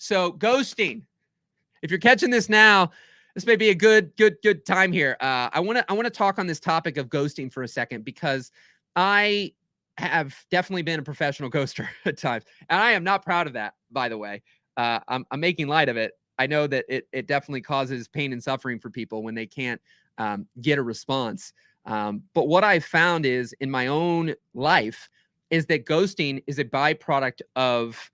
So ghosting. If you're catching this now, this may be a good time here. I want to talk on this topic of ghosting for a second, because I have definitely been a professional ghoster at times, and I am not proud of that, by the way. I'm making light of it. I know that it definitely causes pain and suffering for people when they can't get a response. But what I've found is, in my own life, is that ghosting is a byproduct of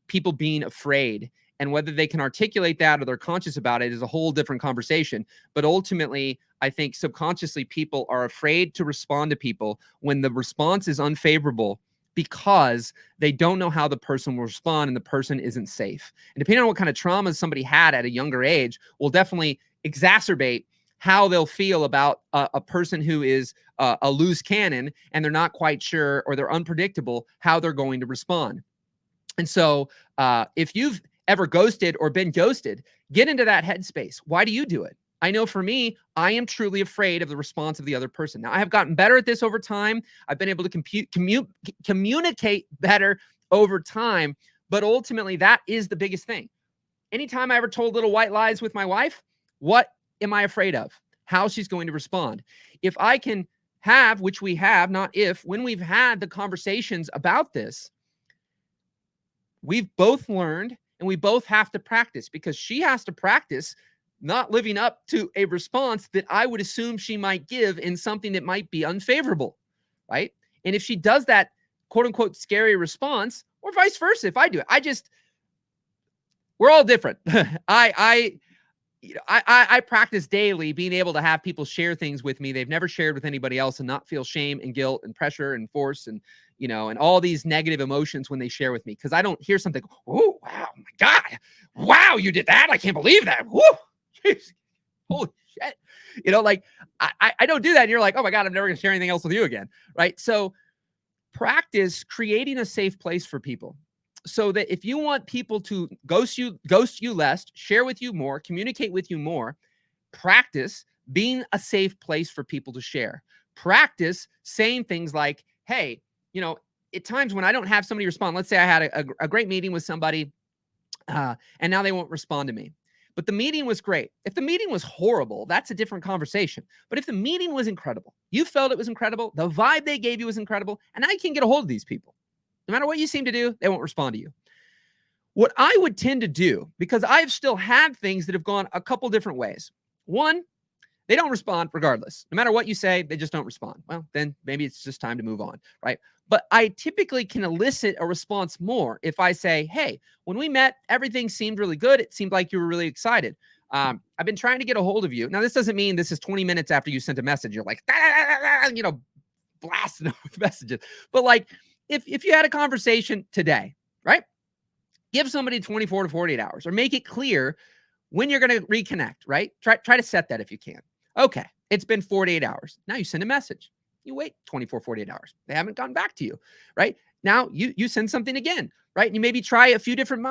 people being afraid. And whether they can articulate that or they're conscious about it is a whole different conversation. But ultimately, I think subconsciously people are afraid to respond to people when the response is unfavorable, because they don't know how the person will respond and the person isn't safe. And depending on what kind of trauma somebody had at a younger age will definitely exacerbate how they'll feel about a person who is a loose cannon and they're not quite sure, or they're unpredictable how they're going to respond. And so if you've ever ghosted or been ghosted, get into that headspace. Why do you do it? I know for me, I am truly afraid of the response of the other person. Now, I have gotten better at this over time. I've been able to communicate better over time, but ultimately that is the biggest thing. Anytime I ever told little white lies with my wife, what am I afraid of? How she's going to respond. If I can have, which we have, not if, when we've had the conversations about this, we've both learned, and we both have to practice, because she has to practice not living up to a response that I would assume she might give in something that might be unfavorable, right? And if she does that quote unquote scary response, or vice versa, if I do it, we're all different. I practice daily being able to have people share things with me they've never shared with anybody else, and not feel shame and guilt and pressure and force and and all these negative emotions when they share with me, because I don't hear something, oh wow, my God, wow, you did that, I can't believe that, whoo, jeez, holy shit, like I don't do that, and you're like, oh my God, I'm never gonna share anything else with you again, right? So practice creating a safe place for people, so that if you want people to ghost you less, share with you more, communicate with you more, practice being a safe place for people to share. Practice saying things like, hey, at times when I don't have somebody respond, let's say I had a great meeting with somebody and now they won't respond to me. But the meeting was great. If the meeting was horrible, that's a different conversation. But if the meeting was incredible, you felt it was incredible, the vibe they gave you was incredible, and now you can get a hold of these people. No matter what you seem to do, they won't respond to you. What I would tend to do, because I've still had things that have gone a couple different ways. One, they don't respond regardless. No matter what you say, they just don't respond. Well, then maybe it's just time to move on, right? But I typically can elicit a response more if I say, hey, when we met, everything seemed really good. It seemed like you were really excited. I've been trying to get a hold of you. Now, this doesn't mean this is 20 minutes after you sent a message. You're like, blasting them with messages. But like, if you had a conversation today, right? Give somebody 24 to 48 hours, or make it clear when you're going to reconnect, right? Try to set that if you can. Okay, it's been 48 hours. Now you send a message. You wait 24, 48 hours. They haven't gotten back to you, right? Now you send something again, right? And you maybe try a few different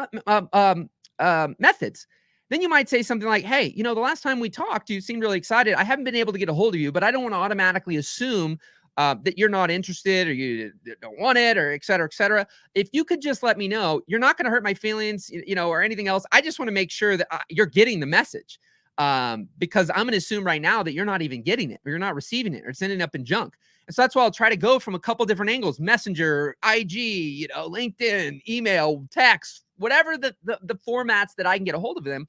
methods. Then you might say something like, hey, the last time we talked, you seemed really excited. I haven't been able to get a hold of you, but I don't want to automatically assume that you're not interested, or you don't want it, or et cetera, et cetera. If you could just let me know, you're not going to hurt my feelings, or anything else. I just want to make sure that you're getting the message. Because I'm going to assume right now that you're not even getting it, or you're not receiving it, or it's ending up in junk. And so that's why I'll try to go from a couple different angles: Messenger, IG, LinkedIn, email, text, whatever the formats that I can get a hold of them,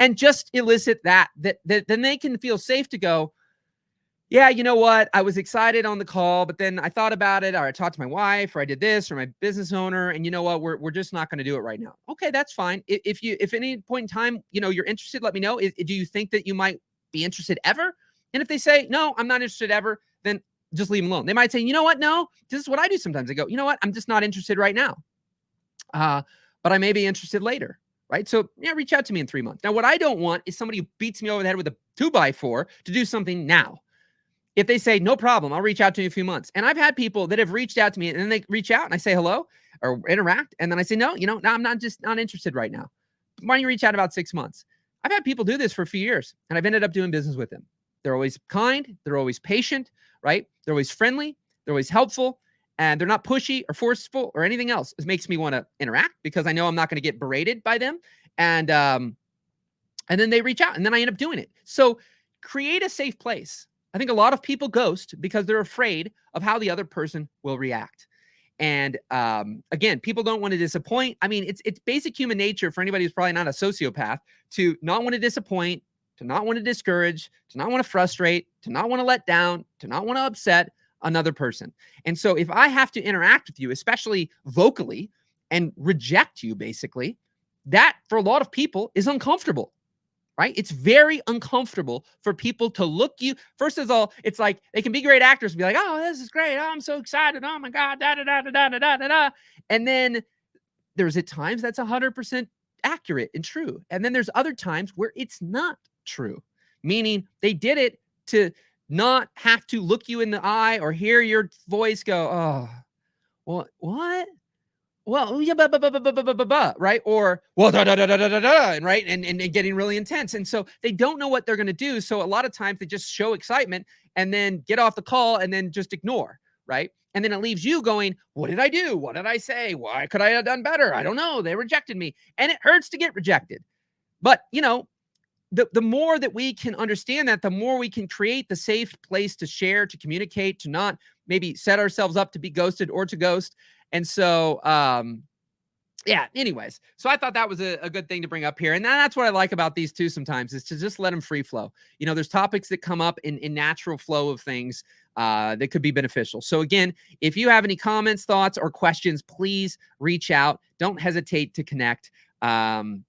and just elicit that then they can feel safe to go, yeah, you know what? I was excited on the call, but then I thought about it, or I talked to my wife, or I did this, or my business owner, and you know what? We're just not going to do it right now. Okay, that's fine. If at any point in time, you're interested, let me know. Do you think that you might be interested ever? And if they say, no, I'm not interested ever, then just leave them alone. They might say, you know what? No, this is what I do sometimes. I go, you know what? I'm just not interested right now. But I may be interested later. Right? So yeah, reach out to me in 3 months. Now, what I don't want is somebody who beats me over the head with a 2x4 to do something now. If they say, no problem, I'll reach out to you in a few months. And I've had people that have reached out to me, and then they reach out and I say hello or interact. And then I say, no, no, I'm not interested right now. Why don't you reach out in about 6 months? I've had people do this for a few years, and I've ended up doing business with them. They're always kind. They're always patient, right? They're always friendly. They're always helpful. and they're not pushy or forceful or anything else. It makes me want to interact because I know I'm not going to get berated by them. And then they reach out and then I end up doing it. So create a safe place. I think a lot of people ghost because they're afraid of how the other person will react. And again, people don't want to disappoint. I mean, it's basic human nature for anybody who's probably not a sociopath to not want to disappoint, to not want to discourage, to not want to frustrate, to not want to let down, to not want to upset another person. And so if I have to interact with you, especially vocally, and reject you, basically, that for a lot of people is uncomfortable. Right? It's very uncomfortable for people to look you. First of all, it's like they can be great actors and be like, oh, this is great. Oh, I'm so excited. Oh my God. Da, da, da, da, da, da, da, da. And then there's at times that's 100% accurate and true. And then there's other times where it's not true, meaning they did it to not have to look you in the eye or hear your voice go, oh, well, what? Well, yeah, right? Or, well, da, da, da, da, da, da, da, and right? And getting really intense. And so they don't know what they're going to do. So a lot of times they just show excitement and then get off the call and then just ignore, right? And then it leaves you going, what did I do? What did I say? Why could I have done better? I don't know. They rejected me. And it hurts to get rejected. But, you know, the more that we can understand that, the more we can create the safe place to share, to communicate, to not maybe set ourselves up to be ghosted or to ghost. And so, yeah, anyways, so I thought that was a good thing to bring up here. And that's what I like about these two sometimes is to just let them free flow. You know, there's topics that come up in natural flow of things that could be beneficial. So again, if you have any comments, thoughts, or questions, please reach out. Don't hesitate to connect. I'm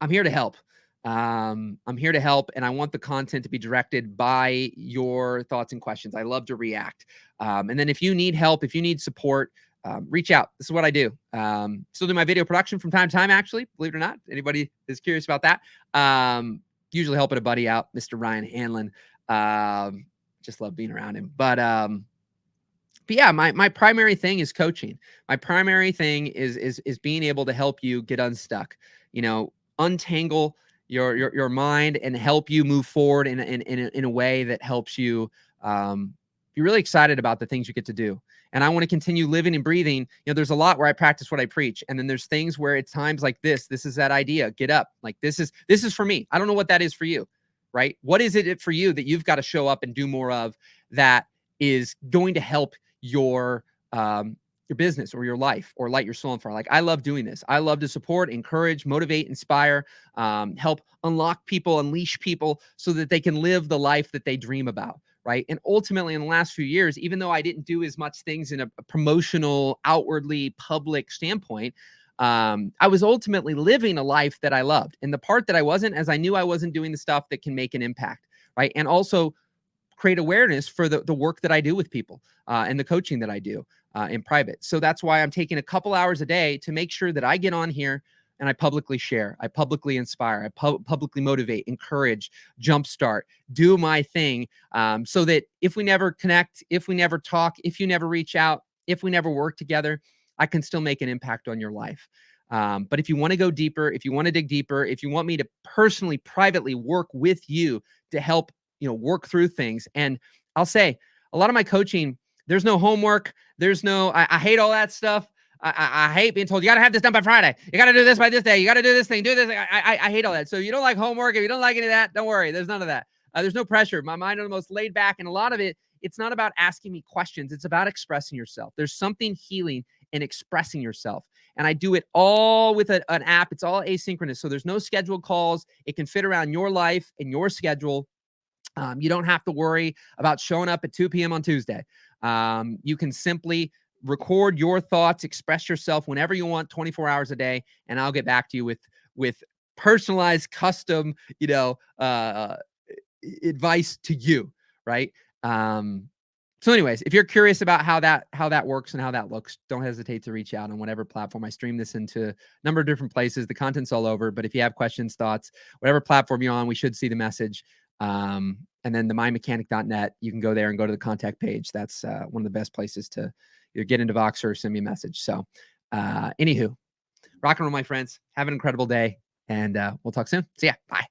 here to help. I'm here to help, and I want the content to be directed by your thoughts and questions. I love to react. And then if you need help, if you need support, reach out. This is what I do. Still do my video production from time to time, actually, believe it or not. Anybody is curious about that. Usually helping a buddy out, Mr. Ryan Hanlon. Just love being around him. But yeah, my primary thing is coaching. My primary thing is being able to help you get unstuck, you know, untangle your mind and help you move forward in a way that helps you be really excited about the things you get to do. And I want to continue living and breathing. You know, there's a lot where I practice what I preach. And then there's things where it's times like this is that idea, get up. Like this is for me. I don't know what that is for you, right? What is it for you that you've got to show up and do more of that is going to help your business or your life or light your soul on fire? Like, I love doing this. I love to support, encourage, motivate, inspire, help unlock people, unleash people so that they can live the life that they dream about. Right. And ultimately, in the last few years, even though I didn't do as much things in a promotional, outwardly public standpoint, I was ultimately living a life that I loved. And the part that I wasn't, as I knew I wasn't doing the stuff that can make an impact. Right. And also create awareness for the work that I do with people and the coaching that I do in private. So that's why I'm taking a couple hours a day to make sure that I get on here and I publicly share, I publicly inspire, I publicly motivate, encourage, jumpstart, do my thing, so that if we never connect, if we never talk, if you never reach out, if we never work together, I can still make an impact on your life. But if you want to go deeper, if you want to dig deeper, if you want me to personally, privately work with you to help, you know, work through things. And I'll say a lot of my coaching, there's no homework. There's no, I hate all that stuff. I hate being told you got to have this done by Friday. You got to do this by this day. You got to do this thing, do this. I hate all that. So you don't like homework. If you don't like any of that, don't worry. There's none of that. There's no pressure. My mind is the most laid back. And a lot of it, it's not about asking me questions. It's about expressing yourself. There's something healing in expressing yourself. And I do it all with an app. It's all asynchronous. So there's no scheduled calls. It can fit around your life and your schedule. You don't have to worry about showing up at 2 p.m. on Tuesday. You can simply record your thoughts, express yourself whenever you want, 24 hours a day, and I'll get back to you with personalized, custom, you know, advice to you, right? So anyways, if you're curious about how that works and how that looks, don't hesitate to reach out on whatever platform. I stream this into a number of different places. The content's all over, but if you have questions, thoughts, whatever platform you're on, we should see the message. And then the mindmechanic.net, you can go there and go to the contact page. That's one of the best places to either get into Voxer or send me a message. So anywho, rock and roll, my friends. Have an incredible day, and we'll talk soon. See ya. Bye.